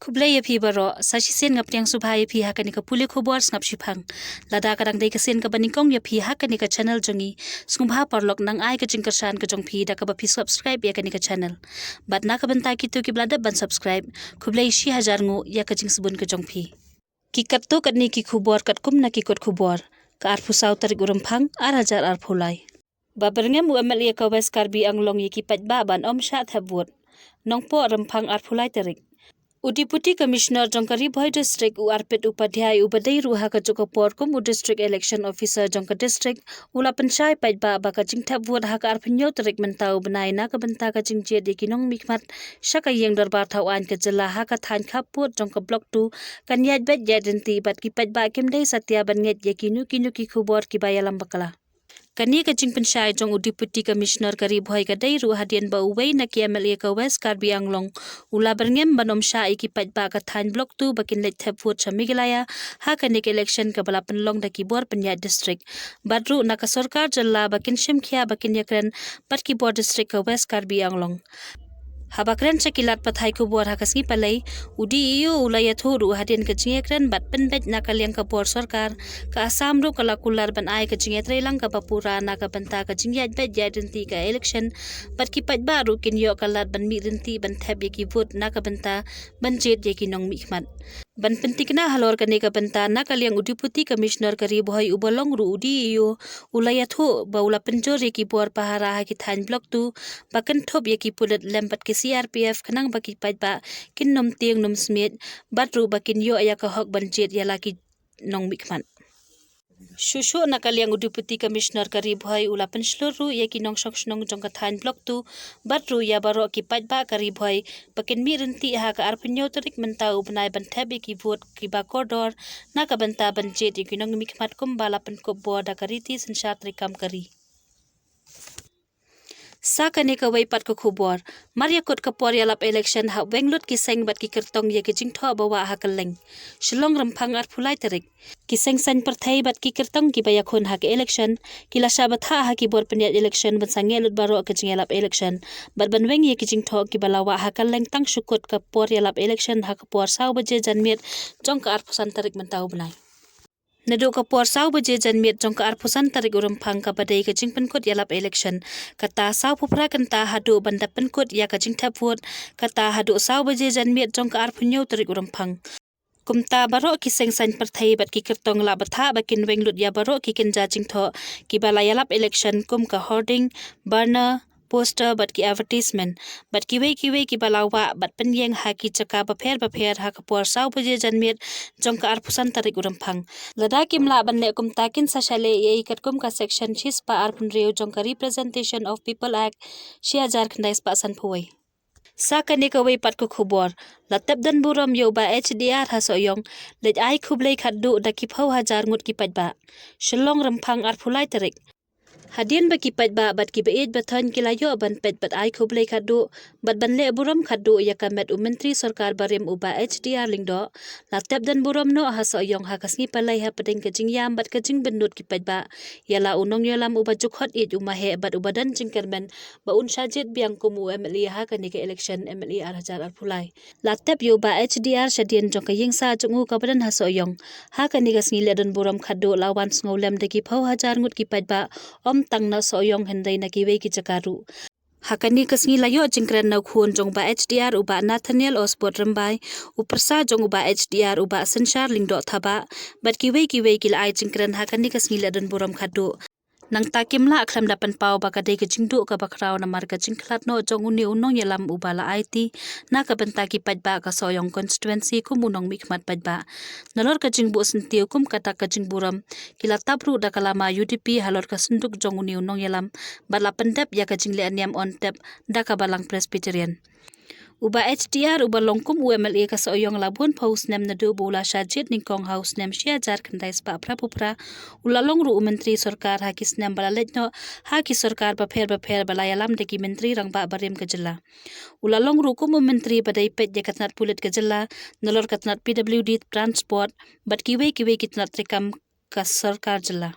Kublai phi baro sashi sen ngap tiang subhai phi hakani ka puli khobor snap shipang lada kadang dei ka sen ka banikong ya phi hakani ka channel jongi sungha parlok nang ai ka jingkarsan ka jong phi da ka ba phi subscribe ya kani ka channel bat na ka banta ki tu ki blada ban subscribe kublai shi hajar ngo ya ka jing subun ka jong phi ki kat to kat ni ki khobor kat kum na ki kot khobor ka ar phusau tarik urum phang ar hajar ar phulai ba byrngem MLA ka west karbi anglong ye ki pat ba ban om sha thabut nong po rum phang ar phulai tarik Deputy Commissioner Jongkari Boy District Arpit Upadhyay Ubadai Ruha ka Jokapor kum District Election Officer Jongka District Ula Panchai Paitba Baka Jingtap Ward Haka Arpinyo Tarik Mentau Benai Na ka Benta ka Jingje de Kinong Mikmat Shaka Yeng Darbar Tawan ka Jela Haka Than Khaput Jongka Block 2 kan yat bet yadenti bat ki Paitba Kimdei Satya Banget ye kinu ki khubor ki bayalam bakala Kani ka jing pensyai jong Deputy Commissioner kari boy ka dai ru hadian ba uway na ki MLA ka West Karbi Anglong ula byrngem banom sha iki Paitba ka than block 2 bakin let thep vote chamigilaya ha kani ka election ka bala penlong da ki bor penyat district badru na ka sarkar jalla bakin shimkhia bakin yakren bat ki bor district ka West Karbi Anglong Habakren cakilat pathai ko buar hakasngi palai udi iyo ulaya thoru hadian ka jingekren bat penbet nakaliang ka bor sarkar ka asam ro kala kular ban ai ka jingetre lang ka papura na ka banta ka jingyat bet jadenti ka election bat ki Paitba ru kin yo kalat ban mi rinti ban thep ye ki vote na ka banta ban jet ye ki nong mikmat ban pentikna halor ka ne ka banta na kaliang Deputy Commissioner kari boy ubalong ru udi iyo ulaya tho ba ula penjor ye ki bor pahara ha ki than block tu bakan thop ye ki pulat lempat ki CRPF kanang baki Paitba kin nom tiang nom smith batru bakin yo aya ka hok banjet ya laki nong mikman Shushu nakaliang Deputy Commissioner kari boy ula pensluru ya ki nong shok nong jong ka than block tu batru ya baro ki Paitba kari boy bakin mi renti ha ka arpinyo tarik mentau benai ban thabi ki vote ki ba koridor na ka banta banjet ya ki nong mikmat kum bala pen ko boda kariti sensat rikam kari Sakane ka way pat ko khubor Maria kot ka por yalap election ha wenglut ki seng bat ki kertong ye ki jingtho bawa ha kaleng Shillong ramphang ar phulai tarik ki seng san parthai bat ki kertong ki baya khon ha ke election ki lasha batha ha ki bor penyat election ban sange lut baro ka jingelap election bat ban weng ye ki jingtho ki balawa ha kaleng tang shukut ka por yalap election ha ka por saw baje janmiet jong ka ar phusan tarik mentau benai Nado ka por saw baje janmiet jong ka arpusan tarik urum phang ka badai ka jingpen kot yalap election kata saw phupra kanta hadu banda penkot ya ka jingtap vote kata hadu saw baje janmiet jong ka arpunyo tarik urum phang kumta baro ki seng san parthai bat ki kertong la batha bakin wenglut ya baro ki kinja jingtho ki bala yalap election kum ka hoarding banner poster bat ki advertisement bat ki wei ki balawa bat penyeng ha ki chaka bapher ha ka por saw baje janmiet jong ka arpusan tarik urum phang lada kimla ban le kum takin sashale ye kat kum ka section chis pa arpun reu jong ka representation of people act shia jar khandai pa san phuwai Sakane ka way pat ko khubor latap dan buram yo ba HDR ha soyong lej ai khublai khaddu da ki phau hajar ngut ki Paitba shillong ramphang ar phulai tarik Hadian baki Paitba bat ki beid bathan kilayo ban pet bat ai khublai khaddu bat ban le buram khaddu ya ka met menteri sarkar barem uba HDR lingdo latap dan buram no ha soyong ha kasngi palai ha padeng ka jingyam bat ka jing benut ki Paitba yala unong yolam uba jukhot it umahe bat ubadan jingkermen ba un shajet biang kumu MLA ha ka ni ka election MLA ar hajar ar phulai latap yo ba HDR shadian jong ka yingsa jungu ka badan ha soyong ha ka ni ka sngi le dan buram khaddu lawan sngolam de ki phau hajar ngut ki Paitba om tang na soyong hendai na ki wei ki chakaru Hakani kasngi layo jingkran na khun jong ba HDR uba Nathaniel Osbot rambai upersa jong uba HDR uba senshar lingdo thaba bat ki wei ki lai jingkran hakani kasngi ladan buram khadu nang takim la akhlam dapan pau ba kadai ka jingdu ka bakrau na marga jingklat no jong uni unong yalam uba la IT na ka benta ki Paitba ka soyong constituency kum unong mikmat Paitba nalor ka jingbu sentiu kum kata ka jingburam kila tabru da kalama UDP halor ka senduk jong uni unong yalam bala pendap ya ka jingle aniam on tap da ka balang Presbyterian Uba HDR uba longkum UMLA ka soyong labun paus nem nadu bola shajit ningkong house nem shia jar kandai spa prapupra ulalong ru menteri sarkar hakis nem bala letno haki sarkar bapher bala yalam deki menteri rangba barem ka jilla ulalong ru kum menteri badai pet ya katnat pulit ka jilla nalor katnat PWD transport bat kiwe kitnat rekam ka sarkar jilla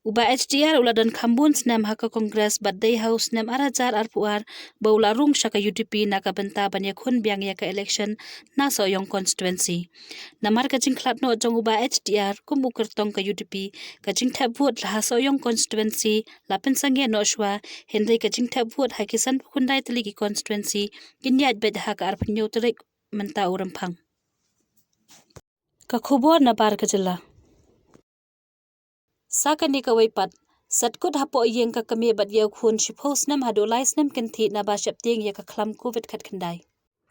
Uba HDR uladan kambun snem haka kongres badai house snem arajar arpuar baula rung shaka UDP naka benta banya khun biang yaka election na soyong constituency. Namar kajing klat no jong uba HDR kum ukertong ka UDP kajing tap vote lah soyong constituency lapin sangye no shwa Henry kajing tap vote hakisan khundai teligi constituency kinyat bed haka arpunyo terik menta urampang. Kakubor na bar kajela. Saka ni kawai pat satkut hapo iyeng ka kami bat yaw khun shipos nam hado lais nam kanthi na ba syap ting ya ka klam covid khat khandai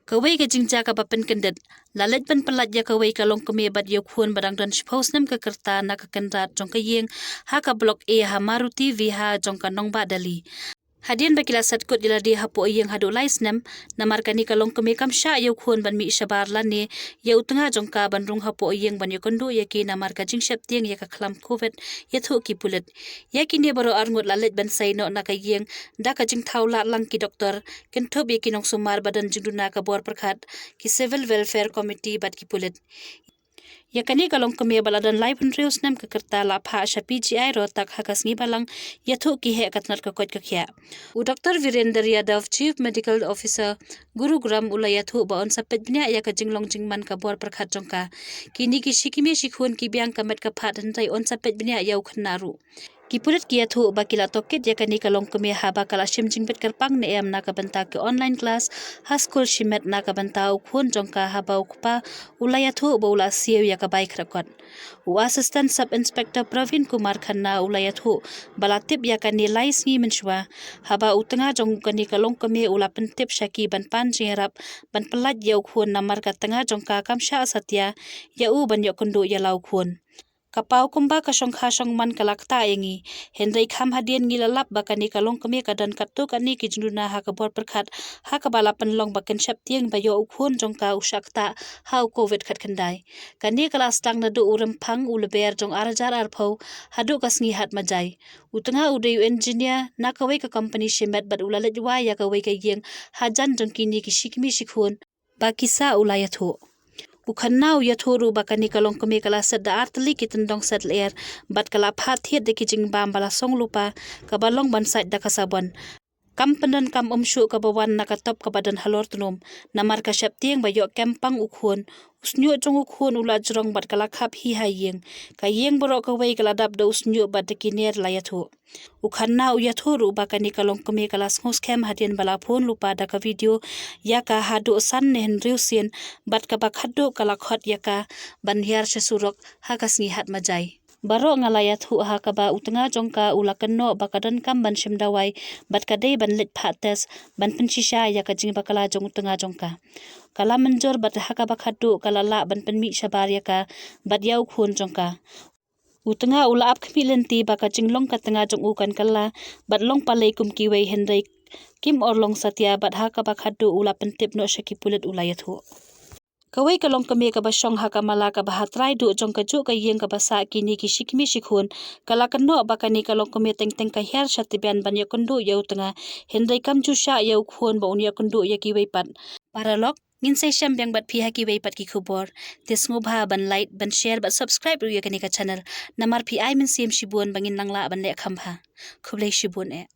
kawai ka jingja ka bapen kendet lalet ban pelat ya kawai ka long kami bat yaw khun badang don shipos nam ka kerta na ka kanrat jong ka yeng ha ka blok A ha Maruti V ha jong ka nong ba dali Hadian bakila satkut jela di hapo iyeng hado lais nam namar kani ka long kami kam sha yaw khun ban mi shabar lani ya utanga jong ka ban rung hapo iyeng ban yakondu ya ki namar ka jing syap ting ya ka klam covid ya thu ki pulet ya kini baro arngut lalet ban sai no na ka yeng da ka jing thau la lang ki doktor ken thob ye kinong sumar badan jingduna ka bor prakhat ki civil welfare committee bat ki pulet ya kani kalong kami baladan live news nam ka kerta la pha sha PGI ro tak hakas ngi balang ya thu ki he katnat ka kot ka khya u Dr. Virender Yadav Chief Medical Officer Gurugram ulaya thu ba on sapet bnya ya ka jinglong jingman ka bor prakhat jongka kini ki shikime shikhun ki biang kamet ka phat hantai on sapet bnya yau khnaru Kipulit kia thu bakila tokit ya kani kalong kami haba kala shim jingbet kerpang ne em na ka benta ke online class ha school shimet na ka benta ukhun jongka haba ukpa ulaya thu bola siu ya ka bai khrakot u assistant sub inspector Pravin Kumar Khanna ulaya thu balatip ya kani lais ngi menshwa haba utanga jong kani kalong kami ula pentip shaki ban pan jingrap ban pelat ya ukhun namar ka tanga jongka kamsha satya ya u ban yokundu ya lau khun Kapau kumba ka shongkha shongman kalakta yengi Henry kham hadien ngilalap bakani kalong kami kadan kattu kani kijunduna ha ka bor perkhat ha ka bala penlong baken syap tieng bayo ukhun jongka usakta hau covid khat khandai kani kelas tang nadu urem phang uleber jong arajar arphau hadu kasngi hat majai utanga udeyu engineer na kawai ka company shimet bad ulalet wa ya kawai ka yeng hajan jong kini ki shikmi shikhun bakisa ulayathu Ukhanau ya thoru bakani kalong kami kala sada artli kitendong sat ler bat kala phat hiat de kijing bam bala song lupa kabalong ban side da kasabon kam pendan kam umshu kabawan nakatop kabadan halor tunum namar ka syap tieng bayo kempang ukhun usnyu jong ukhun ula jrong bat kala khap hi hayeng ka yeng borok ka wei kala dab do usnyu bat de kiner layathu ukhanna uya thoru bakani kalong kami kala ngos kem hadien bala phone lupa da ka video ya ka hadu san ne henriusin bat ka bakhadu kala khot ya ka ban hiar se surok hakasngi hat majai baro ngalayat hu ha ka ba utanga jongka ulakanno bakadan kam ban shimdawai bat ka dei ban lit phates ban pinshisha ya ka jing bakala jong utanga jongka kala menjor bat ha ka bakhadu kala la ban penmi shabar ya ka bat yau khun jongka utanga ula ap khmi lenti baka jinglong ka tanga jong u kan kala bat long palai kum ki wei henrei kim orlong satya bat ha ka bakhadu ula pentip no shaki pulet ulayat hu Kawai kalong kami ka basyong haka mala ka bahatray do jong ka ju ka yeng ka basa kini ki shikmi shikhun kala kanno bakani kalong kami teng teng ka her shatibian ban yakundu yau tanga hendai kam ju sha yau khun ba un yakundu yaki wei pat paralok ngin sai sham byang bat phi haki wei pat ki khubor tis ngobha ban like ban share bat subscribe ru yakani ka channel namar phi ai min sim shibun bangin nangla ban le khambha khublei shibun e